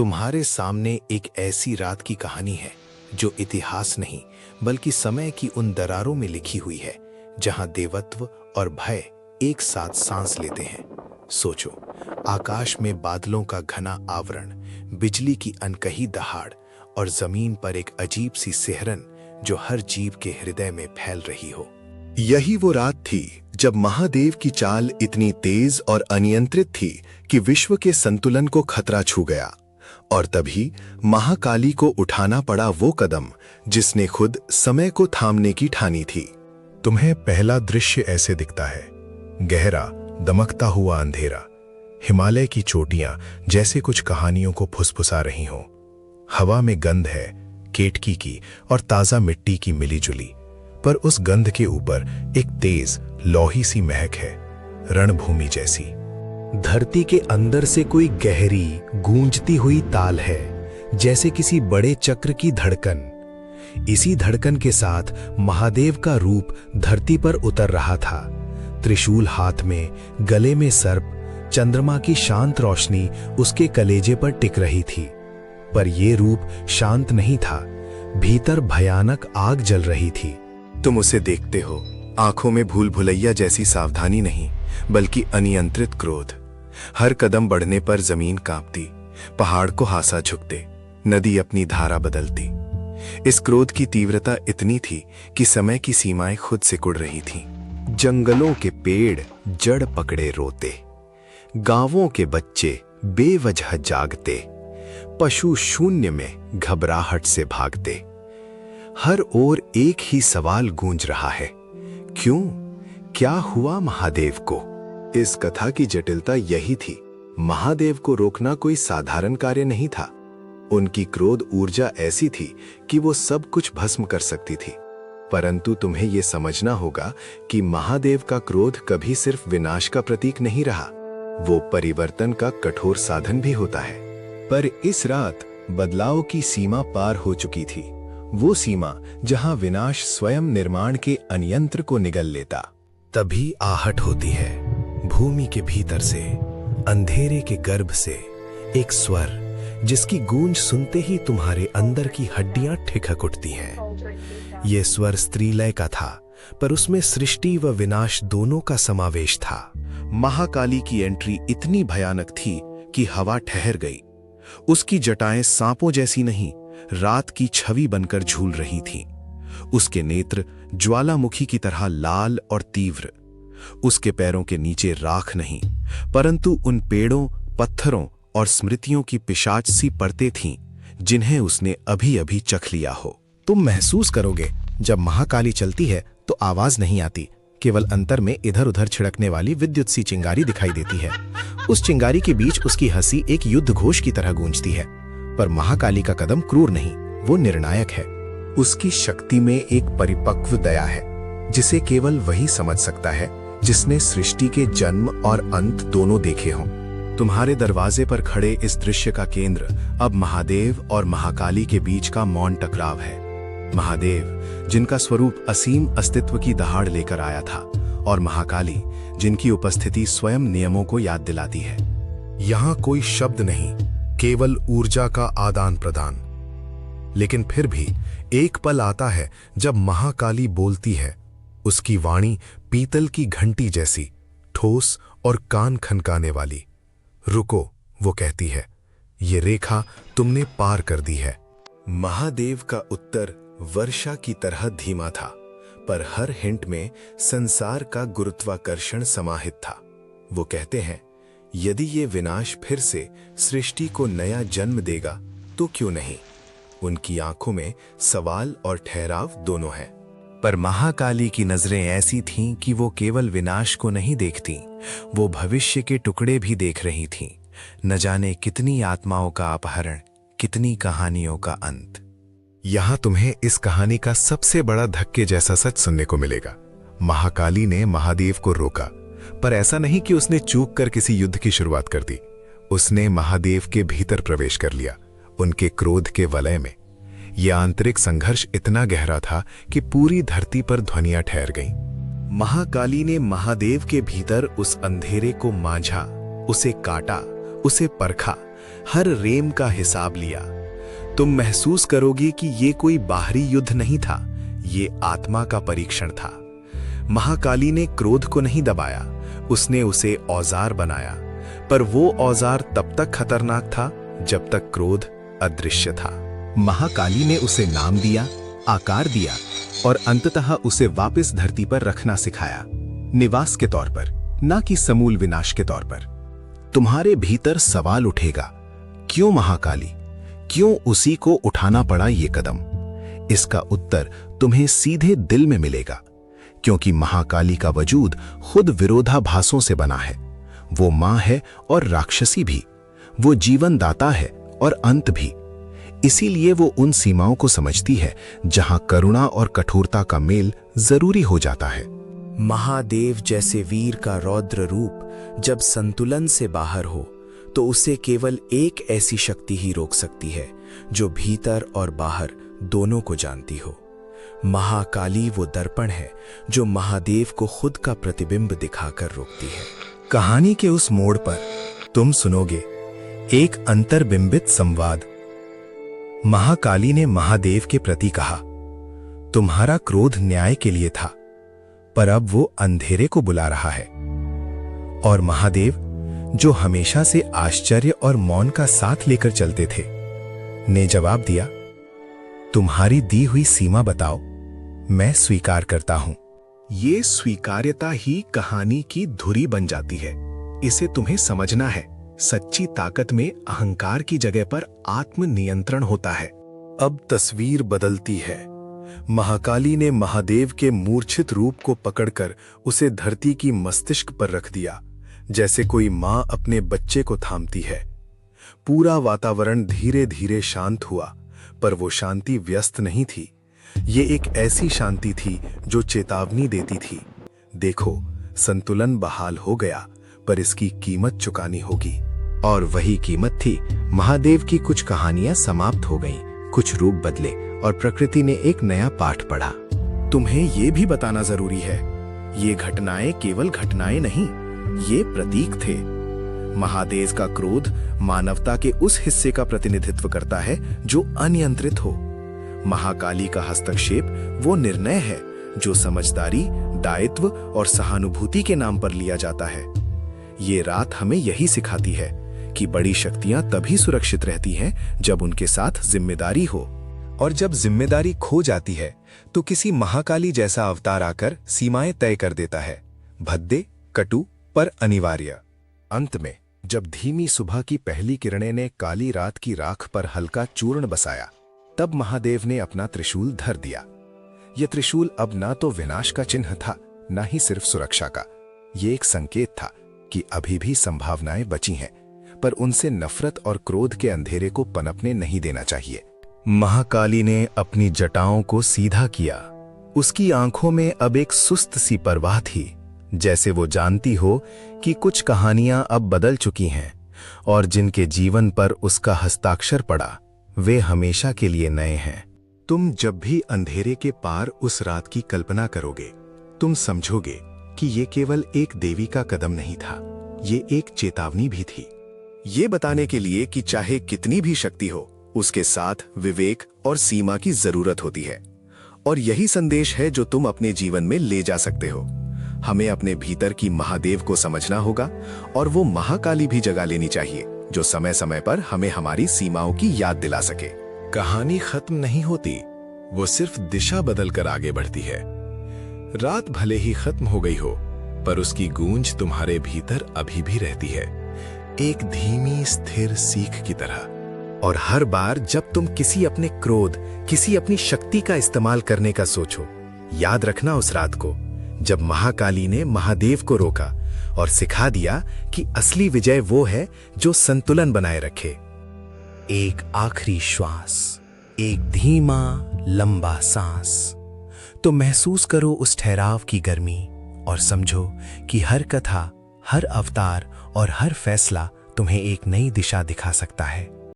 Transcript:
तुम्हारे सामने एक ऐसी रात की कहानी है जो इतिहास नहीं बल्कि समय की उन दरारों में लिखी हुई है जहां देवत्व और भय एक साथ सांस लेते हैं। सोचो, आकाश में बादलों का घना आवरण, बिजली की अनकही दहाड़ और जमीन पर एक अजीब सी सिहरन जो हर जीव के हृदय में फैल रही हो। यही वो रात थी जब महादेव की चाल इतनी तेज और अनियंत्रित थी कि विश्व के संतुलन को खतरा छू गया। और तभी महाकाली को उठाना पड़ा वो कदम जिसने खुद समय को थामने की ठानी थी। तुम्हें पहला दृश्य ऐसे दिखता है, गहरा दमकता हुआ अंधेरा, हिमालय की चोटियां जैसे कुछ कहानियों को फुसफुसा रही हों। हवा में गंध है केतकी की और ताजा मिट्टी की मिलीजुली, पर उस गंध के ऊपर एक तेज लौही सी महक है, रणभूमि जैसी। धरती के अंदर से कोई गहरी गूंजती हुई ताल है, जैसे किसी बड़े चक्र की धड़कन। इसी धड़कन के साथ महादेव का रूप धरती पर उतर रहा था। त्रिशूल हाथ में, गले में सर्प, चंद्रमा की शांत रोशनी उसके कलेजे पर टिक रही थी। पर यह रूप शांत नहीं था, भीतर भयानक आग जल रही थी। तुम उसे देखते हो, आंखों में भूल भुलैया जैसी सावधानी नहीं बल्कि अनियंत्रित क्रोध। हर कदम बढ़ने पर जमीन कांपती, पहाड़ को हासा झुकते, नदी अपनी धारा बदलती। इस क्रोध की तीव्रता इतनी थी कि समय की सीमाएं खुद सिकुड़ रही थीं। जंगलों के पेड़ जड़ पकड़े रोते, गांवों के बच्चे बेवजह जागते, पशु शून्य में घबराहट से भागते। हर ओर एक ही सवाल गूंज रहा है, क्यों? क्या हुआ महादेव को? इस कथा की जटिलता यही थी, महादेव को रोकना कोई साधारण कार्य नहीं था। उनकी क्रोध ऊर्जा ऐसी थी कि वो सब कुछ भस्म कर सकती थी। परंतु तुम्हें यह समझना होगा कि महादेव का क्रोध कभी सिर्फ विनाश का प्रतीक नहीं रहा, वो परिवर्तन का कठोर साधन भी होता है। पर इस रात बदलाव की सीमा पार हो चुकी थी, वो सीमा जहां विनाश स्वयं निर्माण के अनियंत्र को निगल लेता। तभी आहट होती है, भूमि के भीतर से, अंधेरे के गर्भ से, एक स्वर जिसकी गूंज सुनते ही तुम्हारे अंदर की हड्डियां ठिठक उठती हैं। यह स्वर स्त्रीलय का था, पर उसमें सृष्टि व विनाश दोनों का समावेश था। महाकाली की एंट्री इतनी भयानक थी कि हवा ठहर गई। उसकी जटाएं सांपों जैसी नहीं, रात की छवि बनकर झूल रही थीं। उसके नेत्र ज्वालामुखी की तरह लाल और तीव्र। उसके पैरों के नीचे राख नहीं, परंतु उन पेड़ों, पत्थरों और स्मृतियों की पिशाच सी परतें थीं जिन्हें उसने अभी अभी चख लिया हो। तुम महसूस करोगे, जब महाकाली चलती है तो आवाज नहीं आती, केवल अंतर में इधर उधर छिड़कने वाली विद्युत सी चिंगारी दिखाई देती है। उस चिंगारी के बीच उसकी हंसी एक युद्ध घोष की तरह गूंजती है। पर महाकाली का कदम क्रूर नहीं, वो निर्णायक है। उसकी शक्ति में एक परिपक्व दया है जिसे केवल वही समझ सकता है जिसने सृष्टि के जन्म और अंत दोनों देखे हों। तुम्हारे दरवाजे पर खड़े इस दृश्य का केंद्र अब महादेव और महाकाली के बीच का मौन टकराव है। महादेव जिनका स्वरूप असीम अस्तित्व की दहाड़ लेकर आया था, और महाकाली जिनकी उपस्थिति स्वयं नियमों को याद दिलाती है। यहां कोई शब्द नहीं, केवल ऊर्जा का आदान प्रदान। लेकिन फिर भी एक पल आता है जब महाकाली बोलती है। उसकी वाणी पीतल की घंटी जैसी, ठोस और कान खनकाने वाली। रुको, वो कहती है, ये रेखा तुमने पार कर दी है। महादेव का उत्तर वर्षा की तरह धीमा था, पर हर हिंट में संसार का गुरुत्वाकर्षण समाहित था। वो कहते हैं, यदि ये विनाश फिर से सृष्टि को नया जन्म देगा तो क्यों नहीं। उनकी आंखों में सवाल और ठहराव दोनों हैं। पर महाकाली की नजरें ऐसी थीं कि वो केवल विनाश को नहीं देखती, वो भविष्य के टुकड़े भी देख रही थीं। न जाने कितनी आत्माओं का अपहरण, कितनी कहानियों का अंत। यहां तुम्हें इस कहानी का सबसे बड़ा धक्के जैसा सच सुनने को मिलेगा। महाकाली ने महादेव को रोका, पर ऐसा नहीं कि उसने चूक कर किसी युद्ध की शुरुआत कर दी। उसने महादेव के भीतर प्रवेश कर लिया, उनके क्रोध के वलय में। यह आंतरिक संघर्ष इतना गहरा था कि पूरी धरती पर ध्वनियां ठहर गईं। महाकाली ने महादेव के भीतर उस अंधेरे को मांझा, उसे काटा, उसे परखा, हर रेम का हिसाब लिया। तुम महसूस करोगे कि ये कोई बाहरी युद्ध नहीं था, ये आत्मा का परीक्षण था। महाकाली ने क्रोध को नहीं दबाया, उसने उसे औजार बनाया। पर वो औजार तब तक खतरनाक था जब तक क्रोध अदृश्य था। महाकाली ने उसे नाम दिया, आकार दिया और अंततः उसे वापस धरती पर रखना सिखाया, निवास के तौर पर, ना कि समूल विनाश के तौर पर। तुम्हारे भीतर सवाल उठेगा, क्यों महाकाली, क्यों उसी को उठाना पड़ा ये कदम? इसका उत्तर तुम्हें सीधे दिल में मिलेगा, क्योंकि महाकाली का वजूद खुद विरोधाभासों से बना है। वो मां है और राक्षसी भी, वो जीवन दाता है और अंत भी। इसीलिए वो उन सीमाओं को समझती है जहां करुणा और कठोरता का मेल जरूरी हो जाता है। महादेव जैसे वीर का रौद्र रूप जब संतुलन से बाहर हो तो उसे केवल एक ऐसी शक्ति ही रोक सकती है जो भीतर और बाहर दोनों को जानती हो। महाकाली वो दर्पण है जो महादेव को खुद का प्रतिबिंब दिखाकर रोकती है। कहानी के उस मोड़ पर तुम सुनोगे एक अंतर्बिंबित संवाद। महाकाली ने महादेव के प्रति कहा, तुम्हारा क्रोध न्याय के लिए था, पर अब वो अंधेरे को बुला रहा है। और महादेव, जो हमेशा से आश्चर्य और मौन का साथ लेकर चलते थे, ने जवाब दिया, तुम्हारी दी हुई सीमा बताओ, मैं स्वीकार करता हूं। ये स्वीकार्यता ही कहानी की धुरी बन जाती है। इसे तुम्हें समझना है। सच्ची ताकत में अहंकार की जगह पर आत्मनियंत्रण होता है। अब तस्वीर बदलती है। महाकाली ने महादेव के मूर्छित रूप को पकड़कर उसे धरती की मस्तिष्क पर रख दिया, जैसे कोई मां अपने बच्चे को थामती है। पूरा वातावरण धीरे धीरे शांत हुआ, पर वो शांति व्यस्त नहीं थी। ये एक ऐसी शांति थी जो चेतावनी देती थी, देखो संतुलन बहाल हो गया, पर इसकी कीमत चुकानी होगी। और वही कीमत थी। महादेव की कुछ कहानियां समाप्त हो गईं, कुछ रूप बदले और प्रकृति ने एक नया पाठ पढ़ा। तुम्हें ये भी बताना जरूरी है, ये घटनाएं केवल घटनाएं नहीं, ये प्रतीक थे। महादेव का क्रोध मानवता के उस हिस्से का प्रतिनिधित्व करता है जो अनियंत्रित हो। महाकाली का हस्तक्षेप वो निर्णय है जो समझदारी, दायित्व और सहानुभूति के नाम पर लिया जाता है। ये रात हमें यही सिखाती है कि बड़ी शक्तियां तभी सुरक्षित रहती हैं जब उनके साथ जिम्मेदारी हो, और जब जिम्मेदारी खो जाती है तो किसी महाकाली जैसा अवतार आकर सीमाएं तय कर देता है, भद्दे, कटु पर अनिवार्य। अंत में जब धीमी सुबह की पहली किरणें ने काली रात की राख पर हल्का चूर्ण बसाया, तब महादेव ने अपना त्रिशूल धर दिया। यह त्रिशूल अब ना तो विनाश का चिन्ह था, ना ही सिर्फ सुरक्षा का। ये एक संकेत था कि अभी भी संभावनाएं बची हैं, पर उनसे नफरत और क्रोध के अंधेरे को पनपने नहीं देना चाहिए। महाकाली ने अपनी जटाओं को सीधा किया। उसकी आंखों में अब एक सुस्त सी परवाह थी, जैसे वो जानती हो कि कुछ कहानियां अब बदल चुकी हैं और जिनके जीवन पर उसका हस्ताक्षर पड़ा वे हमेशा के लिए नए हैं। तुम जब भी अंधेरे के पार उस रात की कल्पना करोगे, तुम समझोगे कि ये केवल एक देवी का कदम नहीं था, ये एक चेतावनी भी थी। ये बताने के लिए कि चाहे कितनी भी शक्ति हो, उसके साथ विवेक और सीमा की जरूरत होती है। और यही संदेश है जो तुम अपने जीवन में ले जा सकते हो। हमें अपने भीतर की महादेव को समझना होगा और वो महाकाली भी जगह लेनी चाहिए जो समय समय पर हमें हमारी सीमाओं की याद दिला सके। कहानी खत्म नहीं होती, वो सिर्फ दिशा बदलकर आगे बढ़ती है। रात भले ही खत्म हो गई हो, पर उसकी गूंज तुम्हारे भीतर अभी भी रहती है, एक धीमी स्थिर सीख की तरह। और हर बार जब तुम किसी अपने क्रोध, किसी अपनी शक्ति का इस्तेमाल करने का सोचो, याद रखना उस रात को जब महाकाली ने महादेव को रोका और सिखा दिया कि असली विजय वो है जो संतुलन बनाए रखे। एक आखिरी श्वास, एक धीमा लंबा सांस, तो महसूस करो उस ठहराव की गर्मी और समझो कि हर कथा, हर अवतार और हर फैसला तुम्हें एक नई दिशा दिखा सकता है।